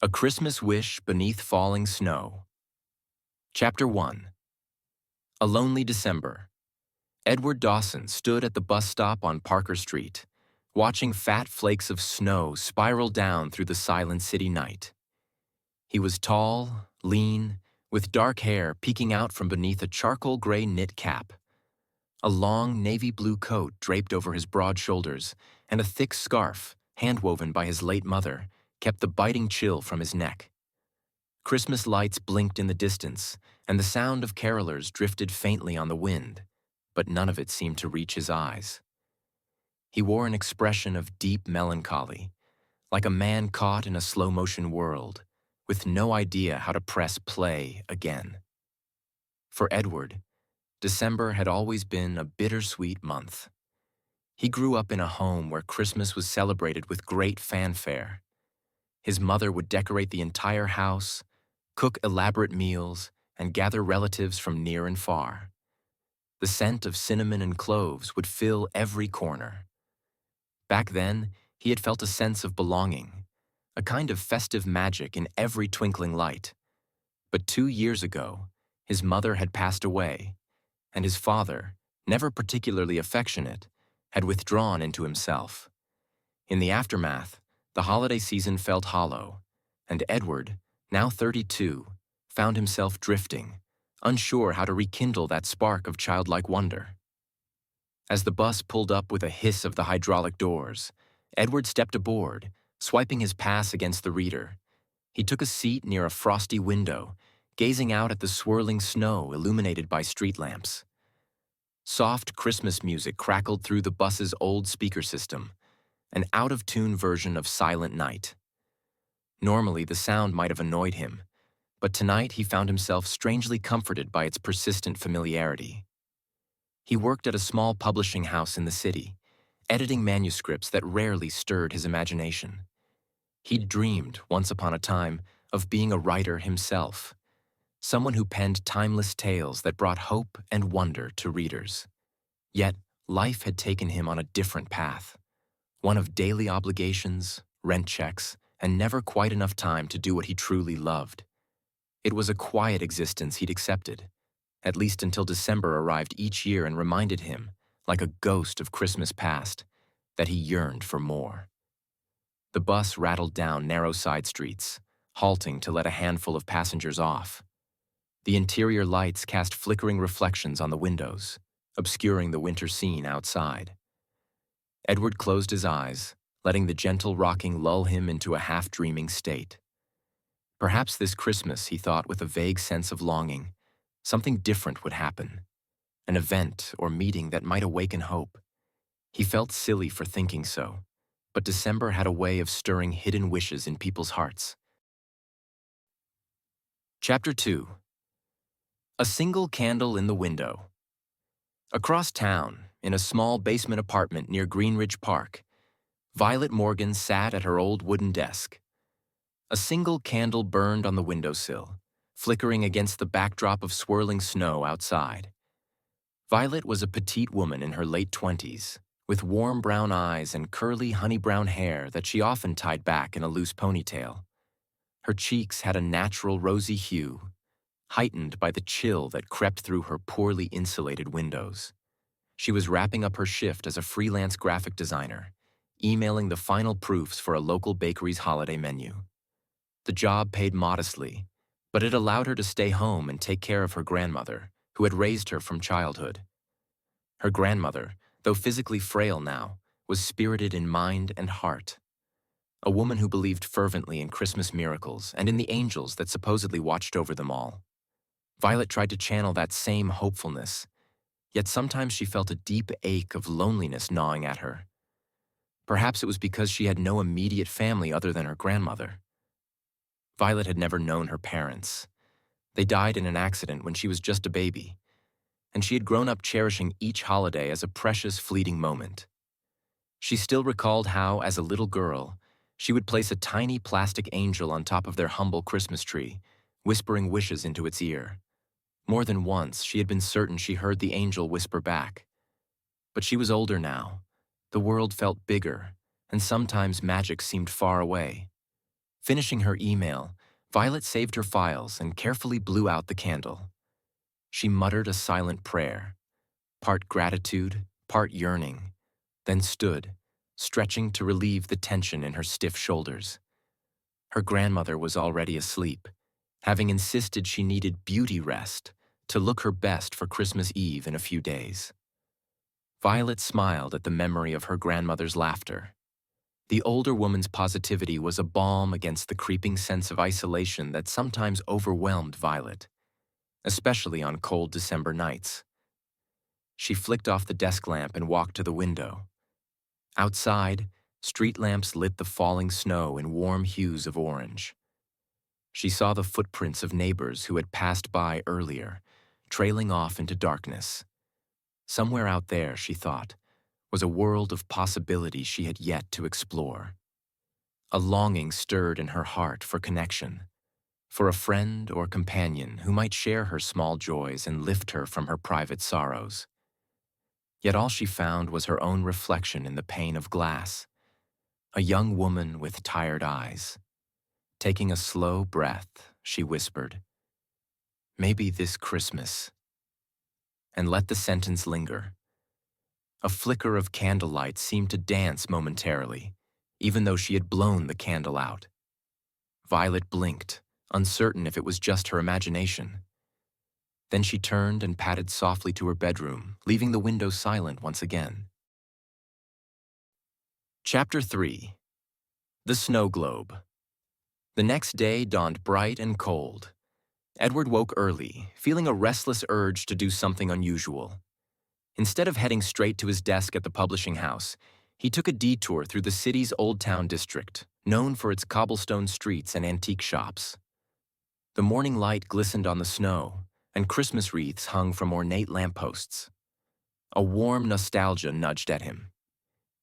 A Christmas Wish Beneath Falling Snow. Chapter 1. A Lonely December. Edward Dawson stood at the bus stop on Parker Street, watching fat flakes of snow spiral down through the silent city night. He was tall, lean, with dark hair peeking out from beneath a charcoal gray knit cap. A long navy blue coat draped over his broad shoulders, and a thick scarf, hand-woven by his late mother, kept the biting chill from his neck. Christmas lights blinked in the distance, and the sound of carolers drifted faintly on the wind, but none of it seemed to reach his eyes. He wore an expression of deep melancholy, like a man caught in a slow-motion world, with no idea how to press play again. For Edward, December had always been a bittersweet month. He grew up in a home where Christmas was celebrated with great fanfare. His mother would decorate the entire house, cook elaborate meals, and gather relatives from near and far. The scent of cinnamon and cloves would fill every corner. Back then, he had felt a sense of belonging, a kind of festive magic in every twinkling light. But 2 years ago, his mother had passed away, and his father, never particularly affectionate, had withdrawn into himself. In the aftermath, the holiday season felt hollow, and Edward, now 32, found himself drifting, unsure how to rekindle that spark of childlike wonder. As the bus pulled up with a hiss of the hydraulic doors, Edward stepped aboard, swiping his pass against the reader. He took a seat near a frosty window, gazing out at the swirling snow illuminated by street lamps. Soft Christmas music crackled through the bus's old speaker system, an out-of-tune version of Silent Night. Normally, the sound might have annoyed him, but tonight he found himself strangely comforted by its persistent familiarity. He worked at a small publishing house in the city, editing manuscripts that rarely stirred his imagination. He'd dreamed, once upon a time, of being a writer himself, someone who penned timeless tales that brought hope and wonder to readers. Yet, life had taken him on a different path, one of daily obligations, rent checks, and never quite enough time to do what he truly loved. It was a quiet existence he'd accepted, at least until December arrived each year and reminded him, like a ghost of Christmas past, that he yearned for more. The bus rattled down narrow side streets, halting to let a handful of passengers off. The interior lights cast flickering reflections on the windows, obscuring the winter scene outside. Edward closed his eyes, letting the gentle rocking lull him into a half-dreaming state. Perhaps this Christmas, he thought with a vague sense of longing, something different would happen, an event or meeting that might awaken hope. He felt silly for thinking so, but December had a way of stirring hidden wishes in people's hearts. Chapter 2. A Single Candle in the Window. Across town, in a small basement apartment near Greenridge Park, Violet Morgan sat at her old wooden desk. A single candle burned on the windowsill, flickering against the backdrop of swirling snow outside. Violet was a petite woman in her late 20s, with warm brown eyes and curly honey-brown hair that she often tied back in a loose ponytail. Her cheeks had a natural rosy hue, heightened by the chill that crept through her poorly insulated windows. She was wrapping up her shift as a freelance graphic designer, emailing the final proofs for a local bakery's holiday menu. The job paid modestly, but it allowed her to stay home and take care of her grandmother, who had raised her from childhood. Her grandmother, though physically frail now, was spirited in mind and heart. A woman who believed fervently in Christmas miracles and in the angels that supposedly watched over them all. Violet tried to channel that same hopefulness, yet sometimes she felt a deep ache of loneliness gnawing at her. Perhaps it was because she had no immediate family other than her grandmother. Violet had never known her parents. They died in an accident when she was just a baby, and she had grown up cherishing each holiday as a precious, fleeting moment. She still recalled how, as a little girl, she would place a tiny plastic angel on top of their humble Christmas tree, whispering wishes into its ear. More than once, she had been certain she heard the angel whisper back. But she was older now. The world felt bigger, and sometimes magic seemed far away. Finishing her email, Violet saved her files and carefully blew out the candle. She muttered a silent prayer, part gratitude, part yearning, then stood, stretching to relieve the tension in her stiff shoulders. Her grandmother was already asleep, having insisted she needed beauty rest to look her best for Christmas Eve in a few days. Violet smiled at the memory of her grandmother's laughter. The older woman's positivity was a balm against the creeping sense of isolation that sometimes overwhelmed Violet, especially on cold December nights. She flicked off the desk lamp and walked to the window. Outside, street lamps lit the falling snow in warm hues of orange. She saw the footprints of neighbors who had passed by earlier, trailing off into darkness. Somewhere out there, she thought, was a world of possibilities she had yet to explore. A longing stirred in her heart for connection, for a friend or companion who might share her small joys and lift her from her private sorrows. Yet all she found was her own reflection in the pane of glass, a young woman with tired eyes. Taking a slow breath, she whispered, "Maybe this Christmas," and let the sentence linger. A flicker of candlelight seemed to dance momentarily, even though she had blown the candle out. Violet blinked, uncertain if it was just her imagination. Then she turned and padded softly to her bedroom, leaving the window silent once again. Chapter 3. The Snow Globe. The next day dawned bright and cold. Edward woke early, feeling a restless urge to do something unusual. Instead of heading straight to his desk at the publishing house, he took a detour through the city's Old Town district, known for its cobblestone streets and antique shops. The morning light glistened on the snow, and Christmas wreaths hung from ornate lampposts. A warm nostalgia nudged at him.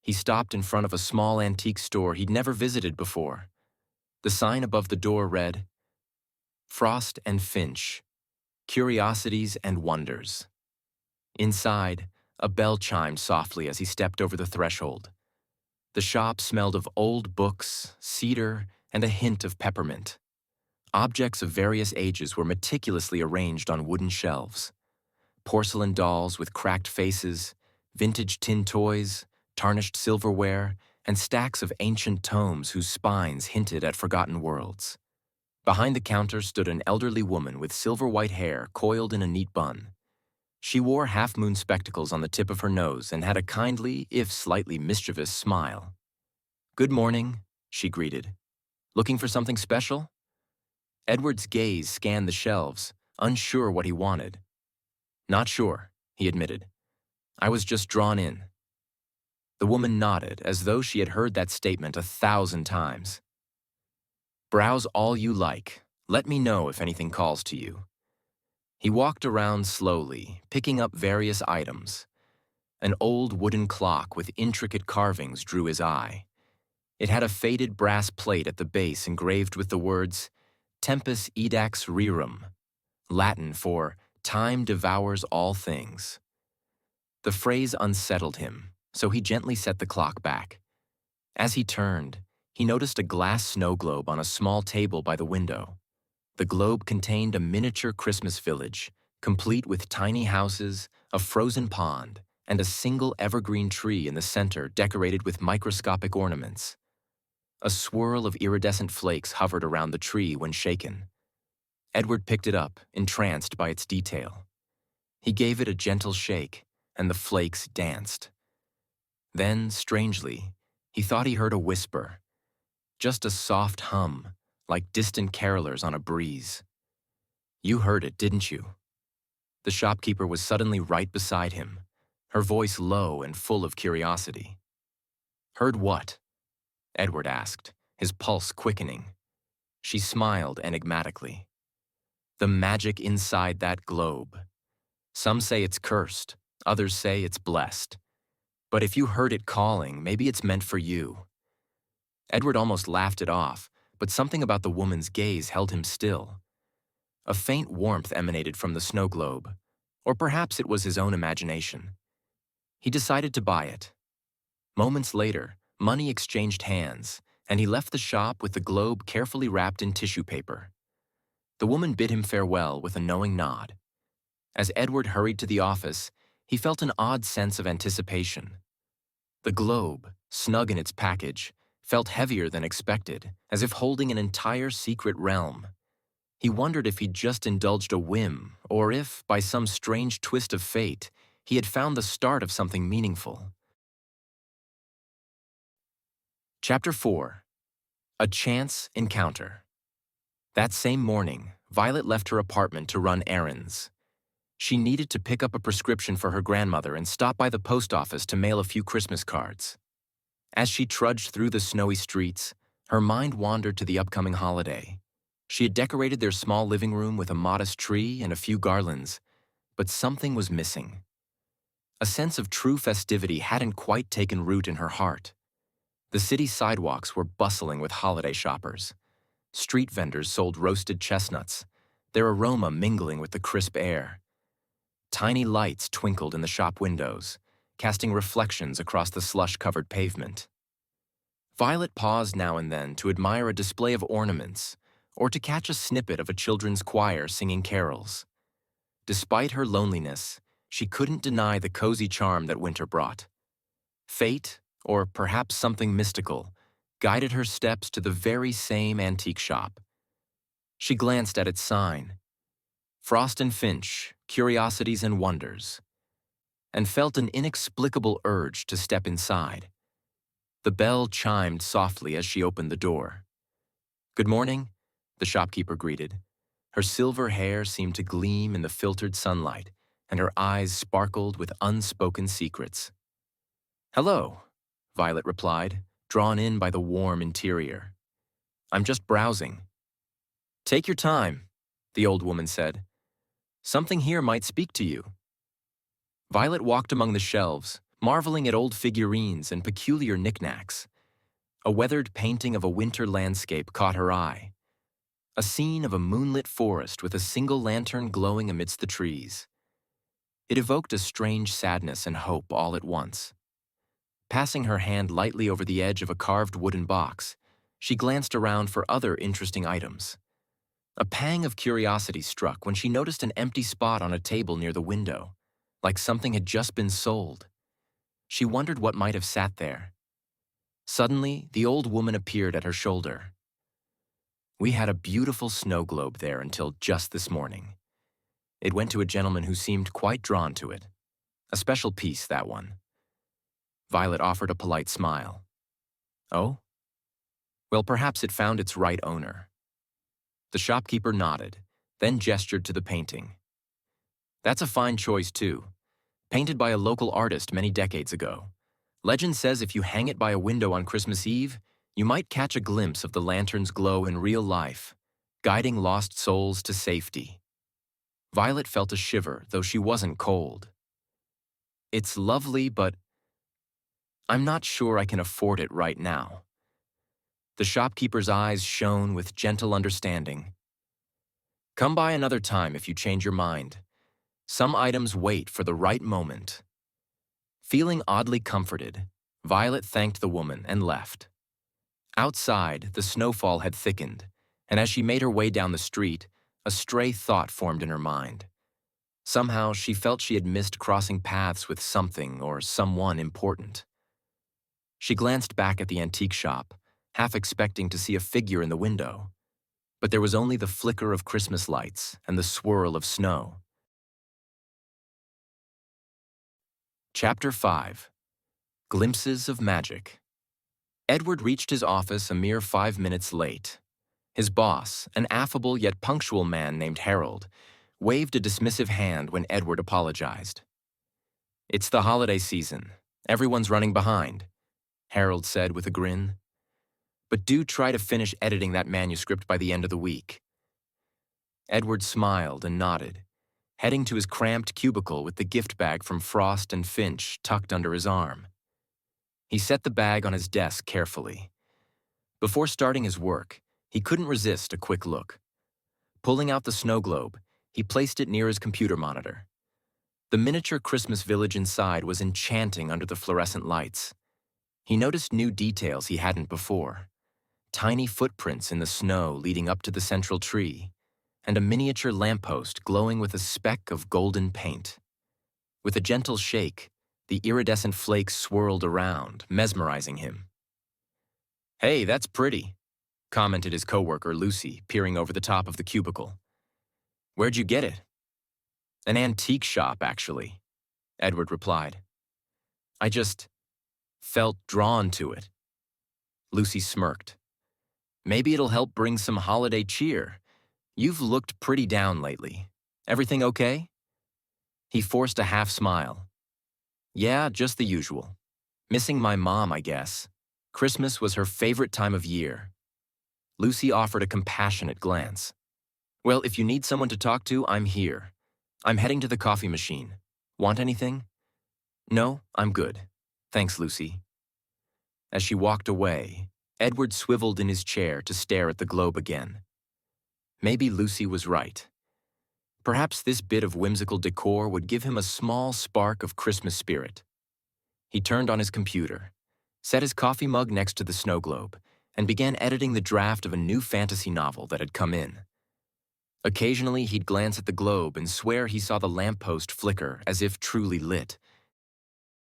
He stopped in front of a small antique store he'd never visited before. The sign above the door read, "Frost and Finch, Curiosities and Wonders." Inside, a bell chimed softly as he stepped over the threshold. The shop smelled of old books, cedar, and a hint of peppermint. Objects of various ages were meticulously arranged on wooden shelves. Porcelain dolls with cracked faces, vintage tin toys, tarnished silverware, and stacks of ancient tomes whose spines hinted at forgotten worlds. Behind the counter stood an elderly woman with silver-white hair coiled in a neat bun. She wore half-moon spectacles on the tip of her nose and had a kindly, if slightly mischievous, smile. "Good morning," she greeted. "Looking for something special?" Edward's gaze scanned the shelves, unsure what he wanted. "Not sure," he admitted. "I was just drawn in." The woman nodded, as though she had heard that statement 1,000 times. "Browse all you like. Let me know if anything calls to you." He walked around slowly, picking up various items. An old wooden clock with intricate carvings drew his eye. It had a faded brass plate at the base engraved with the words, "Tempus edax rerum," Latin for "Time devours all things." The phrase unsettled him, so he gently set the clock back. As he turned, he noticed a glass snow globe on a small table by the window. The globe contained a miniature Christmas village, complete with tiny houses, a frozen pond, and a single evergreen tree in the center decorated with microscopic ornaments. A swirl of iridescent flakes hovered around the tree when shaken. Edward picked it up, entranced by its detail. He gave it a gentle shake, and the flakes danced. Then, strangely, he thought he heard a whisper. Just a soft hum, like distant carolers on a breeze. "You heard it, didn't you?" The shopkeeper was suddenly right beside him, her voice low and full of curiosity. "Heard what?" Edward asked, his pulse quickening. She smiled enigmatically. "The magic inside that globe. Some say it's cursed, others say it's blessed. But if you heard it calling, maybe it's meant for you." Edward almost laughed it off, but something about the woman's gaze held him still. A faint warmth emanated from the snow globe, or perhaps it was his own imagination. He decided to buy it. Moments later, money exchanged hands, and he left the shop with the globe carefully wrapped in tissue paper. The woman bid him farewell with a knowing nod. As Edward hurried to the office, he felt an odd sense of anticipation. The globe, snug in its package, felt heavier than expected, as if holding an entire secret realm. He wondered if he'd just indulged a whim, or if, by some strange twist of fate, he had found the start of something meaningful. Chapter 4. A Chance Encounter. That same morning, Violet left her apartment to run errands. She needed to pick up a prescription for her grandmother and stop by the post office to mail a few Christmas cards. As she trudged through the snowy streets, her mind wandered to the upcoming holiday. She had decorated their small living room with a modest tree and a few garlands, but something was missing. A sense of true festivity hadn't quite taken root in her heart. The city sidewalks were bustling with holiday shoppers. Street vendors sold roasted chestnuts, their aroma mingling with the crisp air. Tiny lights twinkled in the shop windows, casting reflections across the slush-covered pavement. Violet paused now and then to admire a display of ornaments or to catch a snippet of a children's choir singing carols. Despite her loneliness, she couldn't deny the cozy charm that winter brought. Fate, or perhaps something mystical, guided her steps to the very same antique shop. She glanced at its sign, Frost and Finch, Curiosities and Wonders, and felt an inexplicable urge to step inside. The bell chimed softly as she opened the door. "Good morning," the shopkeeper greeted. Her silver hair seemed to gleam in the filtered sunlight, and her eyes sparkled with unspoken secrets. "Hello," Violet replied, drawn in by the warm interior. "I'm just browsing." "Take your time," the old woman said. "Something here might speak to you." Violet walked among the shelves, marveling at old figurines and peculiar knickknacks. A weathered painting of a winter landscape caught her eye. A scene of a moonlit forest with a single lantern glowing amidst the trees. It evoked a strange sadness and hope all at once. Passing her hand lightly over the edge of a carved wooden box, she glanced around for other interesting items. A pang of curiosity struck when she noticed an empty spot on a table near the window, like something had just been sold. She wondered what might have sat there. Suddenly, the old woman appeared at her shoulder. "We had a beautiful snow globe there until just this morning. It went to a gentleman who seemed quite drawn to it. A special piece, that one." Violet offered a polite smile. "Oh? Well, perhaps it found its right owner." The shopkeeper nodded, then gestured to the painting. "That's a fine choice, too. Painted by a local artist many decades ago. Legend says if you hang it by a window on Christmas Eve, you might catch a glimpse of the lantern's glow in real life, guiding lost souls to safety." Violet felt a shiver, though she wasn't cold. "It's lovely, but I'm not sure I can afford it right now." The shopkeeper's eyes shone with gentle understanding. "Come by another time if you change your mind. Some items wait for the right moment." Feeling oddly comforted, Violet thanked the woman and left. Outside, the snowfall had thickened, and as she made her way down the street, a stray thought formed in her mind. Somehow, she felt she had missed crossing paths with something or someone important. She glanced back at the antique shop, half expecting to see a figure in the window, but there was only the flicker of Christmas lights and the swirl of snow. Chapter 5. Glimpses of Magic. Edward reached his office a mere 5 minutes late. His boss, an affable yet punctual man named Harold, waved a dismissive hand when Edward apologized. "It's the holiday season. Everyone's running behind," Harold said with a grin. "But do try to finish editing that manuscript by the end of the week." Edward smiled and nodded, heading to his cramped cubicle with the gift bag from Frost and Finch tucked under his arm. He set the bag on his desk carefully. Before starting his work, he couldn't resist a quick look. Pulling out the snow globe, he placed it near his computer monitor. The miniature Christmas village inside was enchanting under the fluorescent lights. He noticed new details he hadn't before. tiny footprints in the snow leading up to the central tree, and a miniature lamppost glowing with a speck of golden paint. With a gentle shake, the iridescent flakes swirled around, mesmerizing him. "Hey, that's pretty," commented his coworker Lucy, peering over the top of the cubicle. "Where'd you get it?" "An antique shop, actually," Edward replied. "I just felt drawn to it." Lucy smirked. "Maybe it'll help bring some holiday cheer. You've looked pretty down lately. Everything okay?" He forced a half smile. "Yeah, just the usual. Missing my mom, I guess. Christmas was her favorite time of year." Lucy offered a compassionate glance. "Well, if you need someone to talk to, I'm here. I'm heading to the coffee machine. Want anything?" "No, I'm good. Thanks, Lucy." As she walked away, Edward swiveled in his chair to stare at the globe again. Maybe Lucy was right. Perhaps this bit of whimsical decor would give him a small spark of Christmas spirit. He turned on his computer, set his coffee mug next to the snow globe, and began editing the draft of a new fantasy novel that had come in. Occasionally, he'd glance at the globe and swear he saw the lamppost flicker as if truly lit,